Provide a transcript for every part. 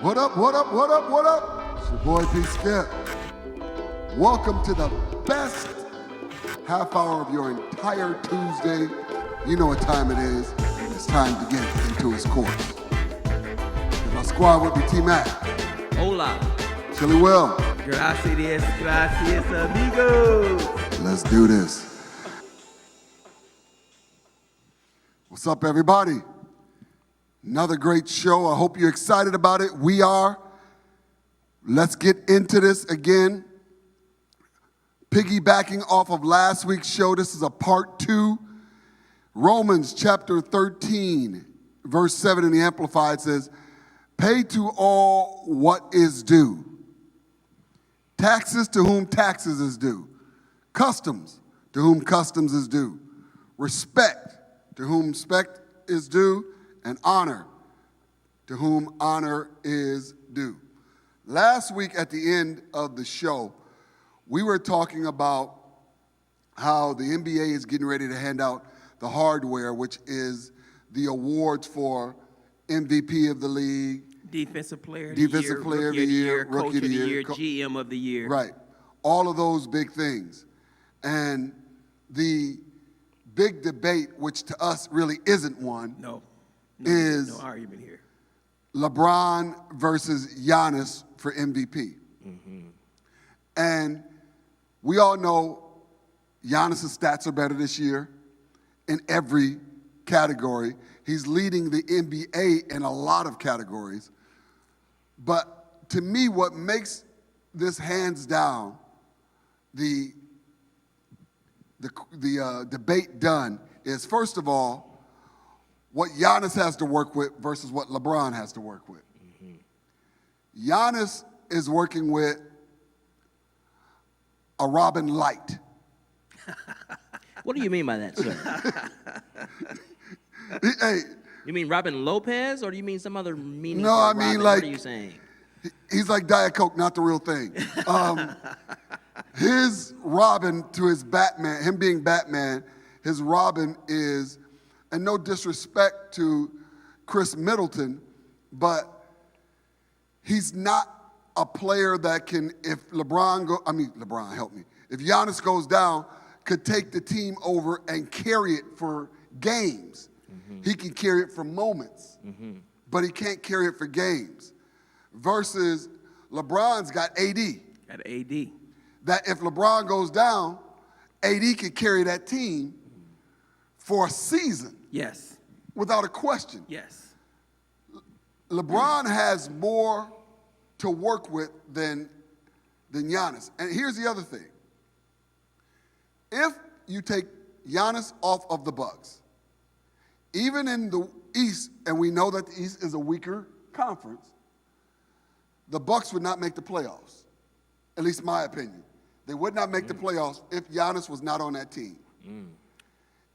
What up, what up, what up, what up? It's your boy P. Skip. Welcome to the best half hour of your entire Tuesday. You know what time it is. It's time to get into his course. In my squad with me, T-Mac. Hola. Chili Will. Gracias, amigos. Let's do this. What's up, everybody? Another great show. I hope you're excited about it. We are. Let's get into this again. Piggybacking off of last week's show, this is a part 2. Romans chapter 13, verse 7 in the Amplified says, "Pay to all what is due. Taxes to whom taxes is due. Customs to whom customs is due. Respect to whom respect is due. And honor to whom honor is due." Last week at the end of the show, we were talking about how the NBA is getting ready to hand out the hardware, which is the awards for MVP of the league, Defensive player of the year, coach of the year, GM of the year. Right. All of those big things. And the big debate, which to us really isn't one, No argument here. LeBron versus Giannis for MVP. Mm-hmm. And we all know Giannis' stats are better this year in every category. He's leading the NBA in a lot of categories. But to me, what makes this hands down the debate done is, first of all, what Giannis has to work with versus what LeBron has to work with. Mm-hmm. Giannis is working with a Robin Light. What do you mean by that, sir? Hey, you mean Robin Lopez, or do you mean some other meaning? No, I for mean Robin? like, what are you saying? He's like Diet Coke, not the real thing. His Robin to his Batman, him being Batman, his Robin is, and no disrespect to Chris Middleton, but he's not a player that can, if if Giannis goes down, could take the team over and carry it for games. Mm-hmm. He can carry it for moments, but he can't carry it for games. Versus LeBron's got AD. Got AD. That if LeBron goes down, AD can carry that team for a season. Yes. Without a question. Yes. LeBron has more to work with than Giannis. And here's the other thing. If you take Giannis off of the Bucks, even in the East, and we know that the East is a weaker conference, the Bucks would not make the playoffs. At least my opinion. They would not make the playoffs if Giannis was not on that team.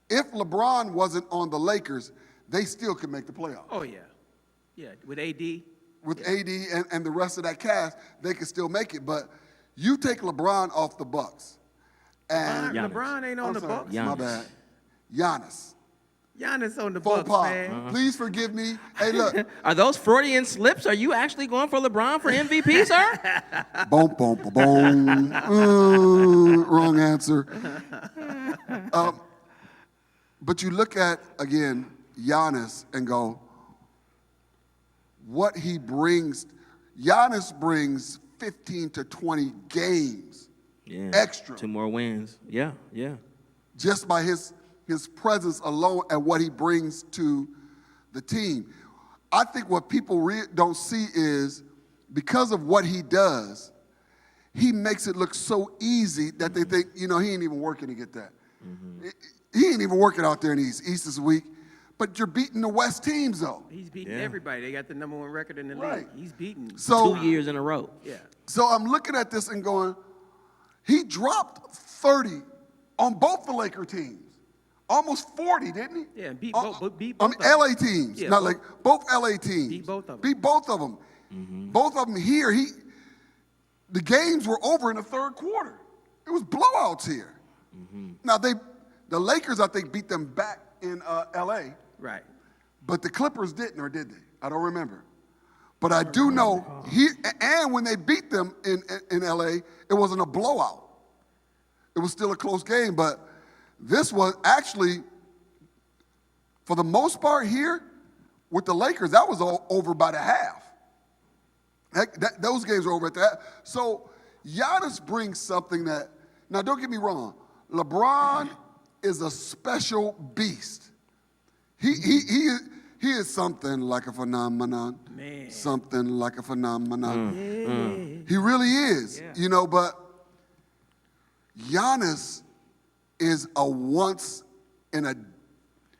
If LeBron wasn't on the Lakers, they still could make the playoffs. Oh, yeah. Yeah, with AD. With AD and the rest of that cast, they could still make it. But you take LeBron off the Bucks. And LeBron ain't on the sorry, Bucks. my bad. Giannis. Giannis on the Faux Bucks, pas. man. Please forgive me. Hey, look. Are those Freudian slips? Are you actually going for LeBron for MVP, sir? Boom, boom, boom, boom. Wrong answer. But you look at, again, Giannis and go, what he brings. Giannis brings 15 to 20 games extra. 2 more wins. Yeah. Just by his presence alone and what he brings to the team. I think what people don't see is because of what he does, he makes it look so easy that they think, he ain't even working to get that. Mm-hmm. He ain't even working out there in the East. East is weak. But you're beating the West teams, though. He's beating everybody. They got the number 1 record in the league. He's beating. So, 2 years in a row. Yeah. So I'm looking at this and going, he dropped 30 on both the Laker teams. Almost 40, didn't he? Yeah, beat both of them. LA teams. Yeah, not both LA teams. Beat both of them. Beat both of them. Mm-hmm. Both of them here. The games were over in the third quarter. It was blowouts here. Mm-hmm. Now, the Lakers, I think, beat them back in L.A. Right. But the Clippers didn't, or did they? I don't remember. But I do know and when they beat them in LA, it wasn't a blowout. It was still a close game, but this was actually, for the most part here, with the Lakers, that was all over by the half. Those games were over at that. So Giannis brings something that, now don't get me wrong, LeBron is a special beast. He is something like a phenomenon. Man. Something like a phenomenon. Yeah. He really is, Yeah. but Giannis is a once in a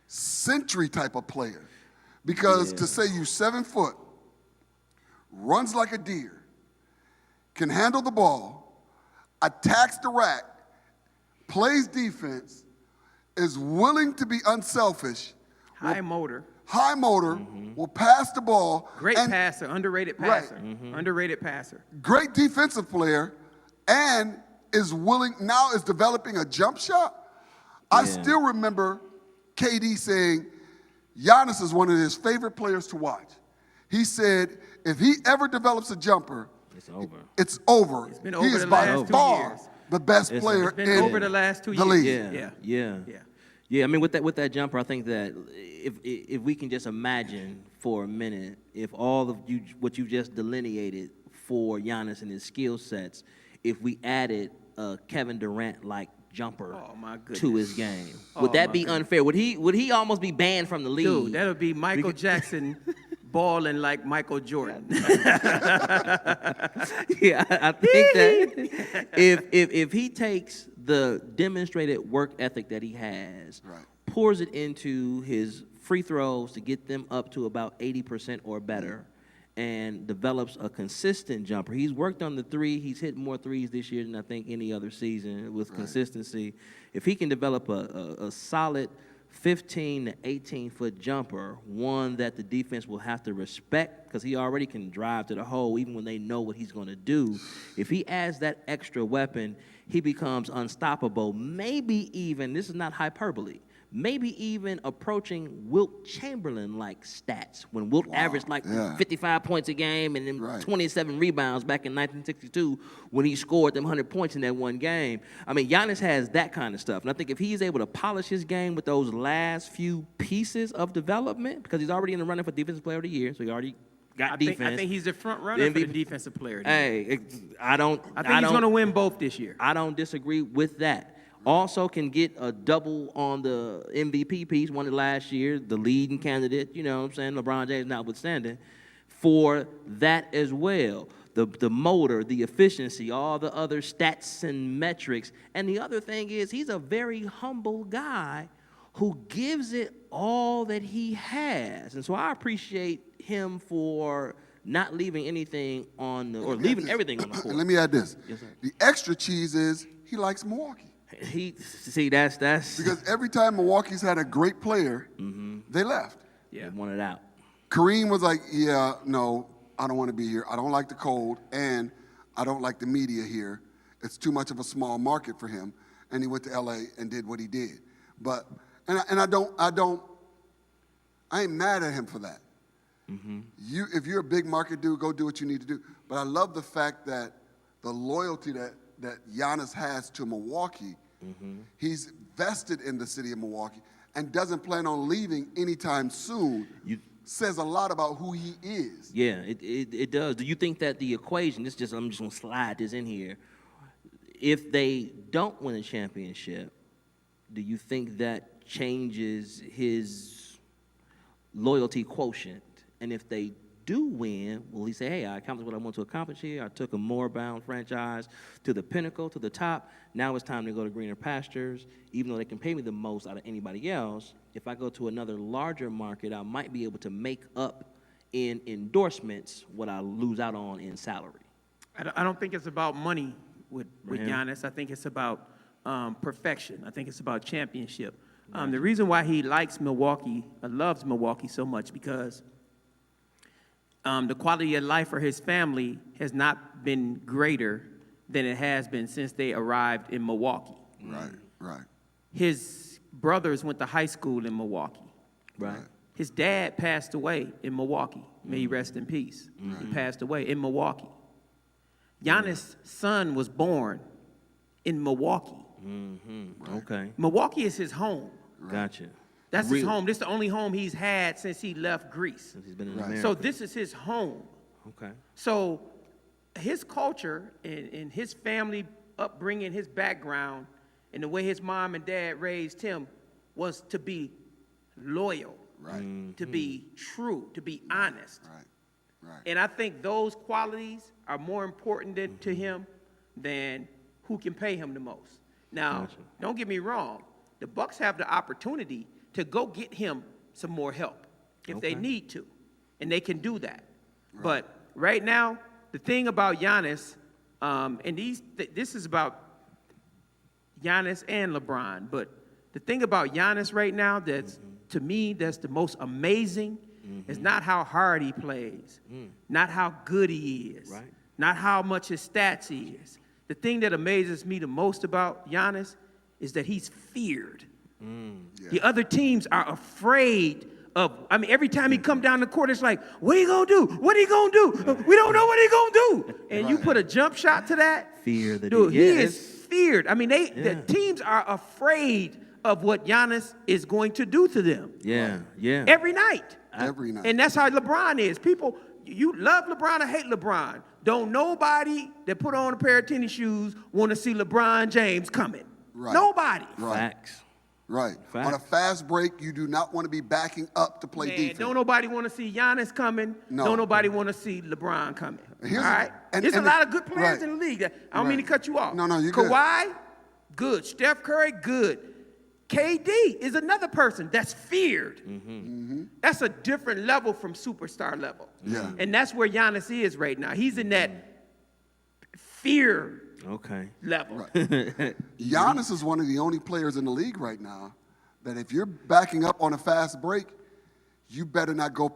century type of player. Because to say you 7 foot, runs like a deer, can handle the ball, attacks the rack, plays defense, is willing to be unselfish, High motor. will pass the ball. Great and passer, underrated passer. Underrated passer. great defensive player, and is developing a jump shot. I still remember KD saying Giannis is one of his favorite players to watch. He said if he ever develops a jumper, It's over. it's over. It's been He over is the by last 2 far years. the best player It's been in over the last 2 the years. league. Yeah. I mean, with that jumper, I think that if we can just imagine for a minute, if all of what you just delineated for Giannis and his skill sets, if we added a Kevin Durant-like jumper Oh, my goodness. to his game, Oh, would that my be goodness. unfair? Would he almost be banned from the league? Dude, that'll be Michael Jackson balling like Michael Jordan. Yeah, I think that if he takes the demonstrated work ethic that he has, Right. pours it into his free throws to get them up to about 80% or better, and develops a consistent jumper. He's worked on the three. He's hit more threes this year than I think any other season with consistency. If he can develop a solid 15 to 18-foot jumper, one that the defense will have to respect because he already can drive to the hole even when they know what he's going to do. If he adds that extra weapon, he becomes unstoppable. Maybe even, this is not hyperbole, maybe even approaching Wilt Chamberlain-like stats when Wilt averaged like 55 points a game and then 27 rebounds back in 1962 when he scored them 100 points in that one game. I mean, Giannis has that kind of stuff. And I think if he's able to polish his game with those last few pieces of development, because he's already in the running for Defensive Player of the Year, so he already got defense. I think he's the front runner for the defensive player. of the year. Hey, I think he's going to win both this year. I don't disagree with that. Also can get a double on the MVP piece, won it last year, the leading candidate, you know what I'm saying, LeBron James notwithstanding, for that as well. The motor, the efficiency, all the other stats and metrics. And the other thing is he's a very humble guy who gives it all that he has. And so I appreciate him for not leaving anything on the, or leaving everything on the court. And let me add this. Yes, sir. The extra cheese is he likes Milwaukee. That's Because every time Milwaukee's had a great player, they left. they want it out. Kareem was like, yeah, no, I don't want to be here. I don't like the cold, and I don't like the media here. It's too much of a small market for him. And he went to L.A. and did what he did. But, I ain't mad at him for that. If you're a big market dude, go do what you need to do. But I love the fact that the loyalty that Giannis has to Milwaukee, he's vested in the city of Milwaukee and doesn't plan on leaving anytime soon. Says a lot about who he is. Yeah, it does. Do you think that the equation, I'm just going to slide this in here, if they don't win a championship, do you think that changes his loyalty quotient? And if they do win, will he say, hey, I accomplished what I want to accomplish here. I took a more-bound franchise to the pinnacle, to the top. Now it's time to go to greener pastures. Even though they can pay me the most out of anybody else, if I go to another larger market, I might be able to make up in endorsements what I lose out on in salary. I don't think it's about money with Giannis. I think it's about perfection. I think it's about championship. The reason why he likes Milwaukee, loves Milwaukee so much, because the quality of life for his family has not been greater than it has been since they arrived in Milwaukee. Right. His brothers went to high school in Milwaukee. Right. His dad passed away in Milwaukee. May he rest in peace. He passed away in Milwaukee. Giannis' son was born in Milwaukee. Okay. Milwaukee is his home. Gotcha. That's his home. This is the only home he's had since he left Greece. Since he's been in America. So this is his home. Okay. So his culture and his family upbringing, his background, and the way his mom and dad raised him was to be loyal, to be true, to be honest. Right. And I think those qualities are more important to him than who can pay him the most. Now, don't get me wrong. The Bucks have the opportunity to go get him some more help if they need to, and they can do that. Right. But right now, the thing about Giannis, and this is about Giannis and LeBron, but the thing about Giannis right now that's, to me, that's the most amazing is not how hard he plays, not how good he is, not how much his stats is. The thing that amazes me the most about Giannis is that he's feared. The other teams are afraid of, every time he come down the court, it's like, what are you going to do? What are you going to do? We don't know what he's going to do. And you put a jump shot to that. Fear that dude, he is feared. The teams are afraid of what Giannis is going to do to them. Every night. Every night. And that's how LeBron is. People, you love LeBron or hate LeBron. Don't nobody that put on a pair of tennis shoes want to see LeBron James coming. Nobody. Facts. Right. On a fast break, you do not want to be backing up to play defense. Don't nobody want to see Giannis coming. No. Don't nobody want to see LeBron coming. All right? There's a lot of good players in the league. I don't mean to cut you off. No, you're good. Kawhi, good. Steph Curry, good. KD is another person that's feared. That's a different level from superstar level. And that's where Giannis is right now. He's in that fear level. Giannis is one of the only players in the league right now that if you're backing up on a fast break, you better not go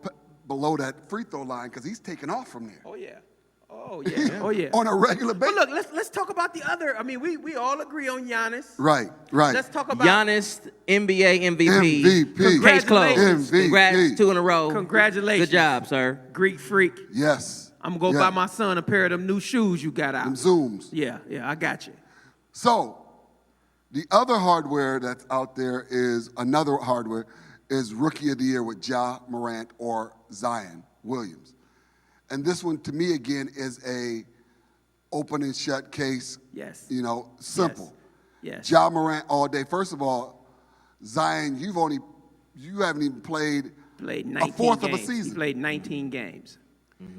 below that free throw line because he's taking off from there. Oh, yeah. On a regular basis. But look, let's talk about the other. We all agree on Giannis. Right. Let's talk about Giannis, NBA MVP. Case closed. Congrats, 2 in a row. Congratulations. Good job, sir. Greek freak. Yes. I'm going to go buy my son a pair of them new shoes you got out. Them Zooms. Yeah, I got you. So, the other hardware that's out there is Rookie of the Year with Ja Morant or Zion Williams. And this one, to me, again, is a open and shut case. Yes. Simple. Yes. Ja Morant all day. First of all, Zion, you haven't even played a fourth of a season. He played 19 games.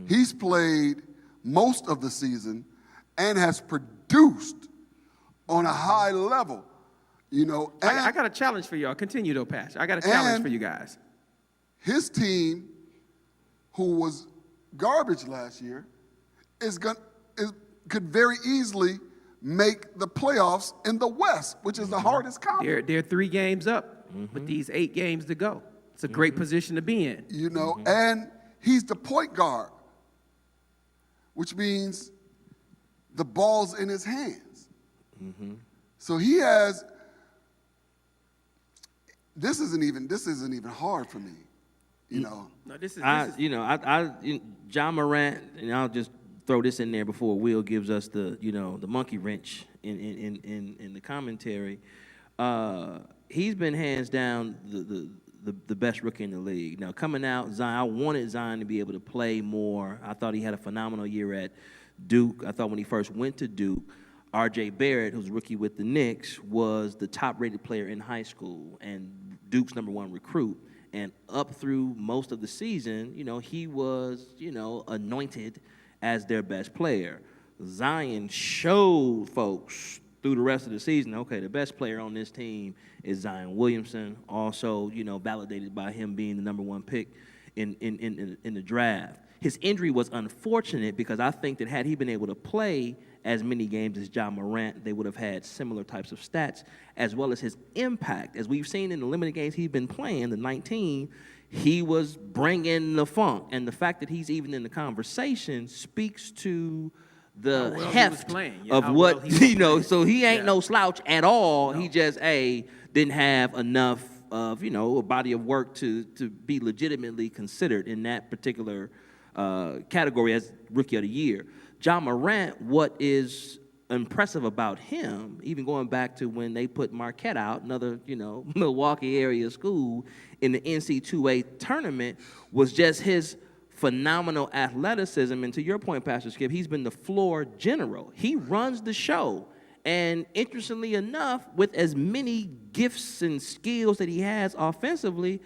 He's played most of the season and has produced on a high level. I got a challenge for y'all. Continue though, Pastor. I got a challenge for you guys. His team, who was garbage last year, could very easily make the playoffs in the West, which is the hardest conference. They're 3 games up with these 8 games to go. It's a great position to be in. And he's the point guard, which means the ball's in his hands. So he has. This isn't even hard for me. No, this is. Ja Morant, and I'll just throw this in there before Will gives us the monkey wrench in the commentary. He's been hands down the best rookie in the league. Now coming out, Zion, I wanted Zion to be able to play more. I thought he had a phenomenal year at Duke. I thought when he first went to Duke, R.J. Barrett, who's a rookie with the Knicks, was the top-rated player in high school and Duke's #1 recruit. And up through most of the season, he was, anointed as their best player. Zion showed folks through the rest of the season, okay, the best player on this team is Zion Williamson. Also, validated by him being the #1 pick in the draft. His injury was unfortunate because I think that had he been able to play as many games as Ja Morant, they would have had similar types of stats, as well as his impact. As we've seen in the limited games he's been playing, the 19, he was bringing the funk. And the fact that he's even in the conversation speaks to the heft of what, so he ain't no slouch at all. No. He just, didn't have enough of a body of work to be legitimately considered in that particular category as Rookie of the Year. Ja Morant, what is impressive about him, even going back to when they put Marquette out, another Milwaukee area school, in the NC2A tournament, was just his phenomenal athleticism. And to your point, Pastor Skip, he's been the floor general. He runs the show. And interestingly enough, with as many gifts and skills that he has offensively,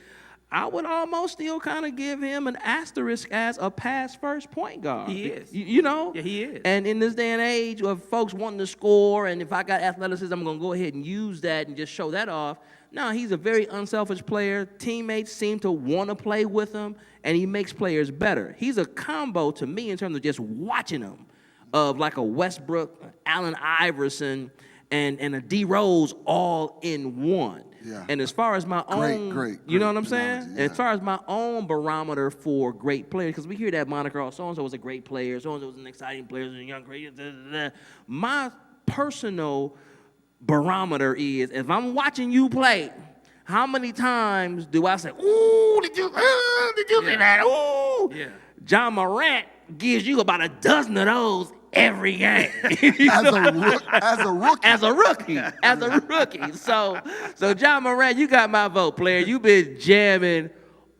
I would almost still kind of give him an asterisk as a pass-first point guard. He is. Yeah, he is. And in this day and age of folks wanting to score, and if I got athleticism, I'm going to go ahead and use that and just show that off. No, he's a very unselfish player. Teammates seem to want to play with him, and he makes players better. He's a combo to me in terms of just watching him, of like a Westbrook, Allen Iverson, and a D Rose all in one. Yeah. And as far as my own, great you know what I'm saying? analogy, yeah. As far as my own barometer for great players, because we hear that moniker, oh, so-and-so was a great player, so-and-so was an exciting player, a young great, My personal barometer is, if I'm watching you play, how many times do I say, ooh, did you do that? Ooh. Yeah. Ja Morant gives you about a dozen of those every game. As a rookie. As a rookie. So Ja Morant, you got my vote, player. You've been jamming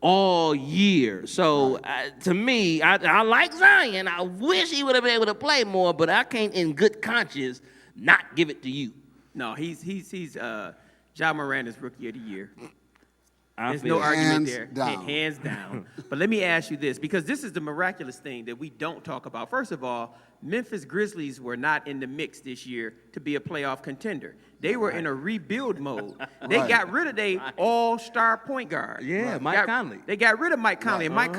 all year. So to me, I like Zion. I wish he would have been able to play more, but I can't in good conscience not give it to you. No, he's Ja Morant is Rookie of the Year. There's feel no argument hands there. down. Hands down. But let me ask you this, because this is the miraculous thing that we don't talk about. First of all, Memphis Grizzlies were not in the mix this year to be a playoff contender. They were in a rebuild mode. They got rid of their all-star point guard. Yeah, Mike Conley. They got rid of Mike Conley. And Mike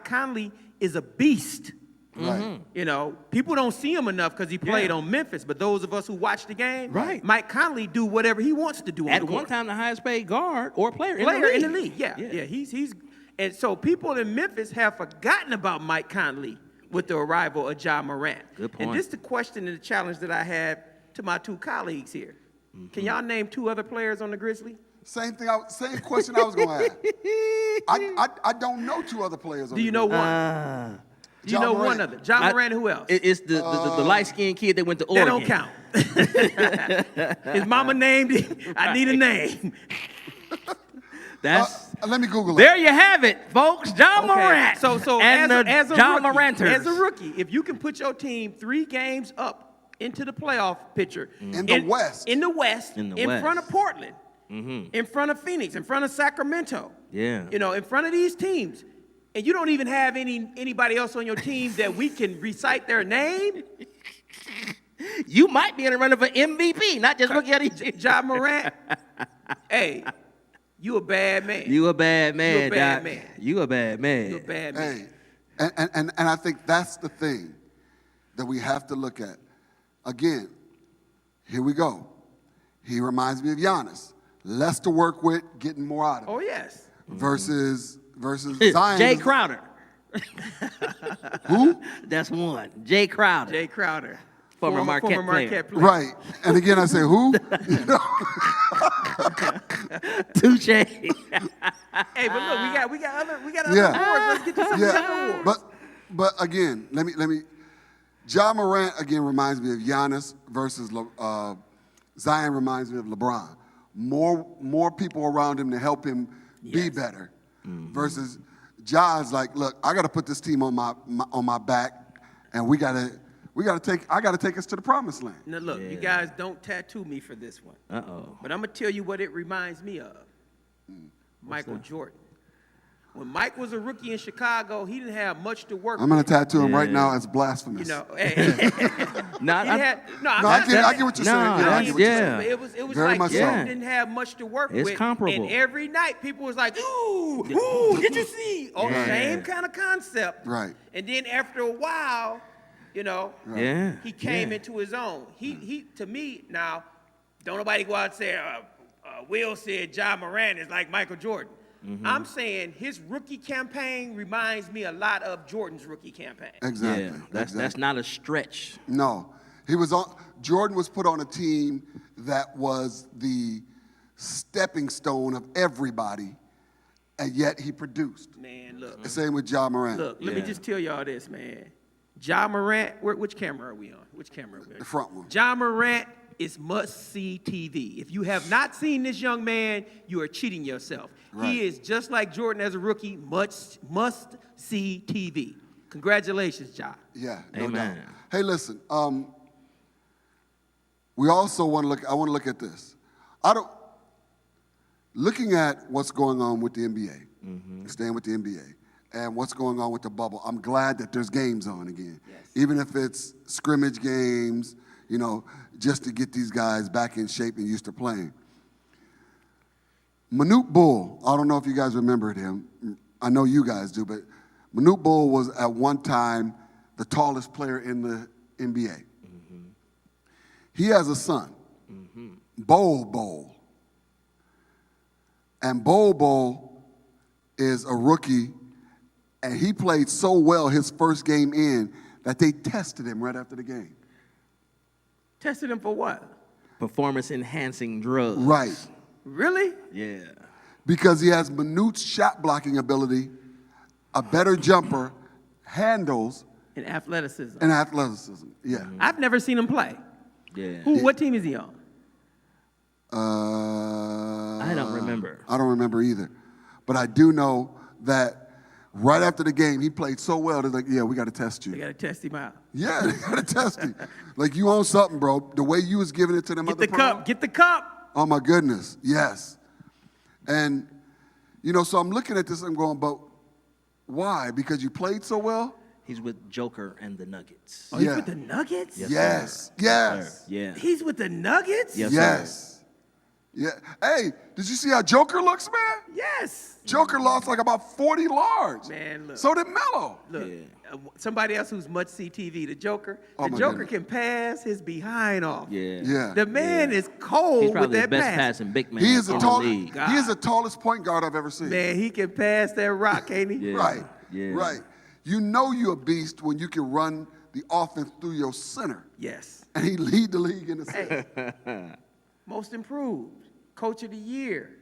Conley is a beast. Right. You know, people don't see him enough because he played on Memphis, but those of us who watch the game, Right. Mike Conley do whatever he wants to do on At the court. one time, the highest paid guard or player in In the league, yeah. He's and so people in Memphis have forgotten about Mike Conley with the arrival of Ja Morant. Good point. And this is the question and the challenge that I have to my two colleagues here. Mm-hmm. Can y'all name two other players on the Grizzlies? Same question I was going to ask. I don't know two other players. Do you know one? Do you Ja know Morant. one other? Ja Morant and who else? It's the light-skinned kid that went to That Oregon. don't count. His mama named him. I need a name. That's Let me Google it. there you have it, folks. Ja Morant. So and as a Ja rookie, Moranters. as a rookie, if you can put your team 3 games up into the playoff picture In the West. in the West, In the in West. front of Portland, in front of Phoenix, in front of Sacramento, Yeah. you know, in front of these teams, and you don't even have anybody else on your team that we can recite their name. You might be in a running for MVP, not just Rookie of the Year. Ja Morant, hey, you a bad man. You a bad man, You a bad Doc. man. You a bad man. You a bad man. Hey, and I think that's the thing that we have to look at. Again, here we go. He reminds me of Giannis. Less to work with, getting more out of it. Oh yes. Versus Zion. Jay Crowder. Who? That's one. Jay Crowder. Jay Crowder, Former Marquette player. Right. And again, I say who? Touche. Hey, but look, we got other Yeah. awards. Let's get to some of the other awards. But again, let me. Ja Morant again reminds me of Giannis versus Zion reminds me of LeBron. More people around him to help him be better. Versus Ja's like, look, I got to put this team on my back, and I got to take us to the promised land. Now look, you guys don't tattoo me for this one. Uh-oh. But I'm gonna tell you what it reminds me of. Michael Jordan. When Mike was a rookie in Chicago, he didn't have much to work I'm going with. to tattoo him right now as blasphemous. You know, hey. I get what you're saying. I get what you're saying. It was Very like much so. Jordan didn't have much to work It's with. comparable. And every night people was like, ooh, did you see? Oh, same kind of concept. Right. And then after a while, you know, Yeah. he came into his own. He to me, now, don't nobody go out and say, Will said Ja Morant is like Michael Jordan. I'm saying his rookie campaign reminds me a lot of Jordan's rookie campaign. Exactly. Yeah, that's not a stretch. No. Jordan was put on a team that was the stepping stone of everybody, and yet he produced. Man, look. The same with Ja Morant. Look, let me just tell y'all this, man. Ja Morant, which camera are we on? Which camera are we on? The front one. Ja Morant is must-see TV. If you have not seen this young man, you are cheating yourself. Right. He is just like Jordan as a rookie, must-see TV. Congratulations, Ja. Yeah, no Amen. doubt. Hey, listen. We also want to look. I want to look at this. Looking at what's going on with the NBA, staying with the NBA, and what's going on with the bubble. I'm glad that there's games on again, even if it's scrimmage games. You know, just to get these guys back in shape and used to playing. Manute Bull. I don't know if you guys remember him. I know you guys do, but Manute Bull was at one time the tallest player in the NBA. He has a son, Bol. And Bol is a rookie, and he played so well his first game in that they tested him right after the game. Tested him for what? Performance-enhancing drugs. Right. Really? Yeah. Because he has Manute's shot blocking ability, a better jumper, handles, And athleticism. and athleticism. Yeah. I've never seen him play. Yeah. What team is he on? I don't remember. I don't remember either. But I do know that right after the game, he played so well, they're like, yeah, we got to test They you. got to test him out. Yeah, they got to test you. Like, you own something, bro. The way you was giving it to them Get other the pros. cup. Get the cup. Oh, my goodness. Yes. And, you know, so I'm looking at this, I'm going, but why? Because you played so well? He's with Joker and the Nuggets. Oh, he's Yeah. with the Nuggets? Yes. Yes. Yeah. He's with the Nuggets? Yes, Yes. Yeah. Hey, did you see how Joker looks, man? Yes. Joker lost like about 40 large. Man, look. So did Melo. Look, somebody else who's much see TV, the Joker. Oh, The my Joker goodness. can pass his behind off. Yeah. Yeah. The man is cold He's with probably the that best pass. passing big man He is in the the tallest. league. God. He is the tallest point guard I've ever seen. Man, he can pass that rock, can't he? Yeah. Right. Yeah. Right. You know you're a beast when you can run the offense through your center, Yes. and he lead the league in the center. Hey, most improved, coach of the year.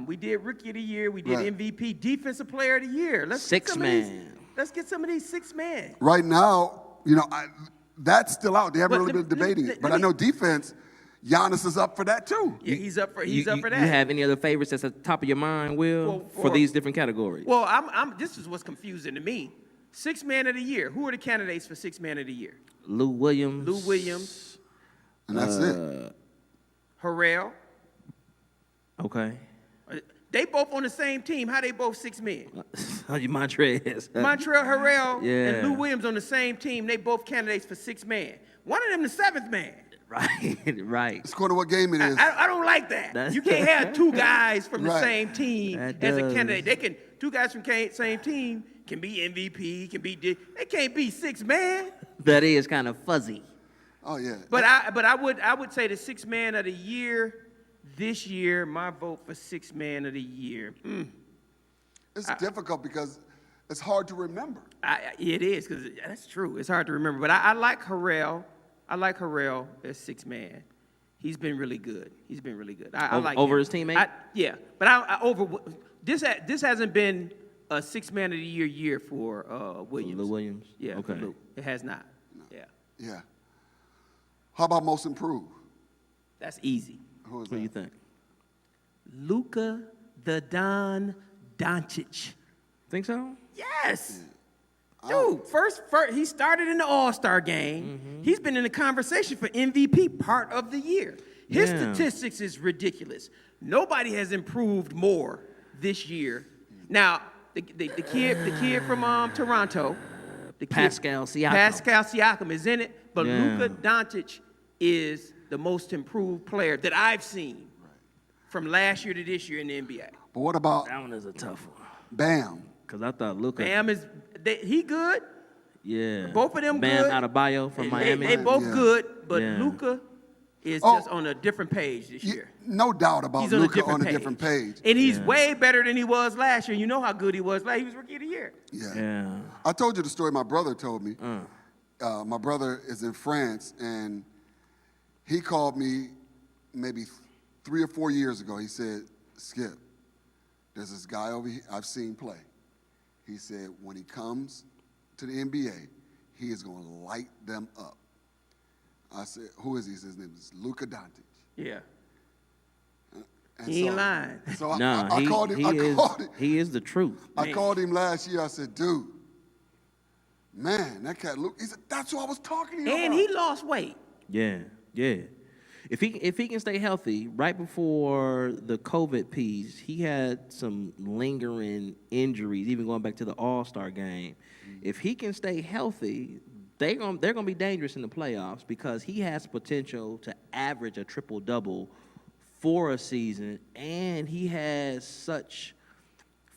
We did rookie of the year. We did Right. MVP, defensive player of the year. Let's Six get some of these- man. Let's get some of these six man. Right now, you know, that's still out. They haven't But really let been me- debating let- it. But let I know me- defense, Giannis is up for that too. Yeah, he's up for that. You have any other favorites that's at the top of your mind, Will, Well, for these different categories? Well, this is what's confusing to me. Six man of the year. Who are the candidates for six man of the year? Lou Williams. Lou Williams, And that's it. Harrell. Okay. They both on the same team. How they both six men? Montrez. Montreal Harrell Yeah. and Lou Williams on the same team. They both candidates for six man. One of them the seventh man. Right. Right. It's according to what game it is. I don't like that. That's- You can't have two guys from the Right. same team That as a does. candidate. They can two guys from same team can be MVP, can be they can't be six man. That is kind of fuzzy. Oh yeah. But I would say the six man of the year this year. My vote for six man of the year. It's difficult because it's hard to remember. It is because that's true. It's hard to remember, but I like Harrell. I like Harrell as six man. He's been really good. He's been really good. I like over him. his teammate? Yeah, but I over this hasn't been a six man of the year for Williams. Lou Williams? Yeah. Okay. For Lou. It has not. Yeah. Yeah. How about most improved? That's easy. Who is What do you that? think? Luka the Don Doncic. Think so? Yes. Dude, first, he started in the All-Star game. He's been in the conversation for MVP part of the year. His Yeah. statistics is ridiculous. Nobody has improved more this year. Now, the kid from Toronto, Pascal Siakam. Pascal Siakam is in it, but Yeah. Luka Doncic is the most improved player that I've seen from last year to this year in the NBA. But what about That one is a tough one. Bam? Because I thought Luka. Bam he good. Yeah. Both of them Bam good. Adebayo from Miami. They both Yeah. good, but Yeah. Luka is Oh. just on a different page this year. No doubt about He's on a Luka different on a page. different page. And he's way better than he was last year. You know how good he was last year. He was rookie of the year. Yeah. Yeah. I told you the story my brother told me. My brother is in France, and he called me maybe 3 or 4 years ago, he said, Skip, there's this guy over here I've seen play. He said, when he comes to the NBA, he is going to light them up. I said, who is he? His name is Luka Doncic. Yeah. And He ain't lying. So No, I called him. he is the truth. I called him last year. I said, dude, man, that cat Luka. He said, that's what I was talking to you And about. he lost weight. Yeah. If he can stay healthy, right before the COVID piece, he had some lingering injuries, even going back to the All-Star game. If he can stay healthy, they're gonna be dangerous in the playoffs because he has potential to average a triple-double for a season, and he has such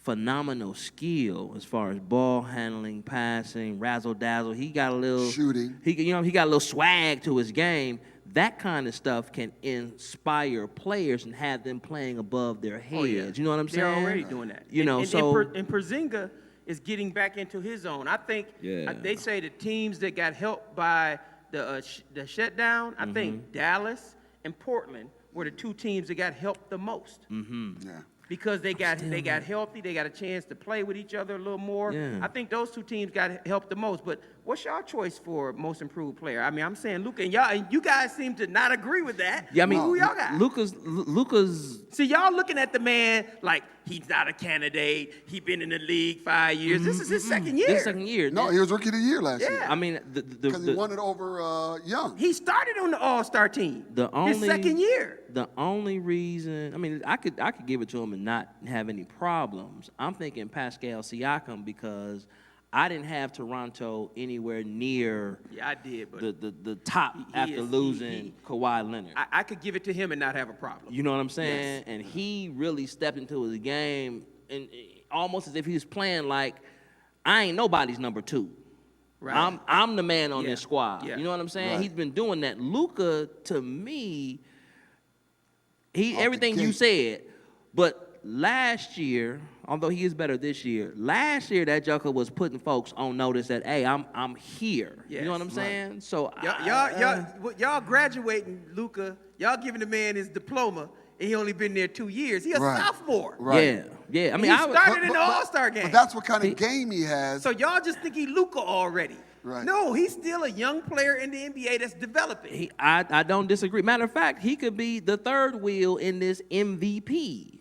phenomenal skill as far as ball handling, passing, razzle-dazzle. He got a little shooting. He got a little swag to his game. That kind of stuff can inspire players and have them playing above their heads. Oh, yeah. You know what I'm saying? They're already doing that. You know, and Porzingis is getting back into his zone. I think they say the teams that got helped by the shutdown, I think Dallas and Portland were the two teams that got helped the most. Yeah. Because they got healthy, they got a chance to play with each other a little more. Yeah. I think those two teams got helped the most. But what's your choice for most improved player? I mean, I'm saying Luka, and you guys seem to not agree with that. Yeah, I mean, who y'all got? Luka's. See, y'all looking at the man like he's not a candidate. He been in the league 5 years. This is his second year. This second year. No, he was Rookie of the Year last year. I mean, Because he won it over Young. He started on the All-Star team. His second year. The only reason, I mean, I could give it to him and not have any problems. I'm thinking Pascal Siakam because I didn't have Toronto anywhere near Yeah, I did, but the top after losing Kawhi Leonard. I could give it to him and not have a problem. You know what I'm saying? Yes. And he really stepped into his game and almost as if he was playing like, I ain't nobody's number two. Right. I'm the man on Yeah. this squad. Yeah. You know what I'm saying? Right. He's been doing that. Luka, to me, Off the everything you gate. said, but last year, although he is better this year, last year that Joker was putting folks on notice that, hey, I'm here. You know what I'm Yes. saying? So Y'all graduating Luka. Y'all giving the man his diploma, and he only been there 2 years. He a Right. sophomore. Right. yeah. I And mean, he I was, started in the All-Star game. But that's what kind of game he has. So y'all just think he Luka already. Right. No, he's still a young player in the NBA that's developing. I don't disagree. Matter of fact, he could be the third wheel in this MVP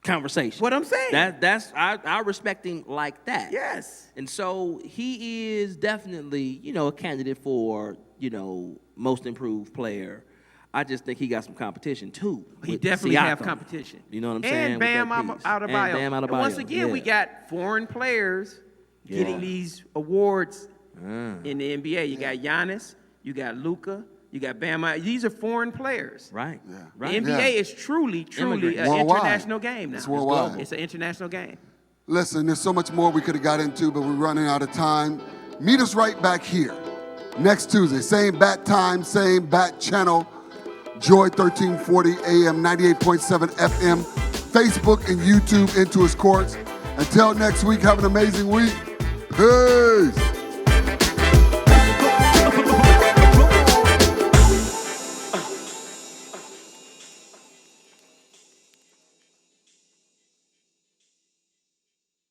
conversation. What I'm saying. I respect him like that. Yes. And so he is definitely, a candidate for, most improved player. I just think he got some competition too. He with definitely have Siakam. competition. You know what I'm saying? And with Bam that piece. Adebayo. And Bam And Adebayo. once again, we got foreign players getting these awards in the NBA. You got Giannis, you got Luka, you got Bam. These are foreign players. Right. Yeah. The Right. NBA is truly an Immigrants. Worldwide. international game now. It's worldwide. It's an international game. Listen, there's so much more we could have got into, but we're running out of time. Meet us right back here next Tuesday. Same bat time, same bat channel. Joy 1340 AM, 98.7 FM. Facebook and YouTube, Into His Courts. Until next week, have an amazing week. Peace.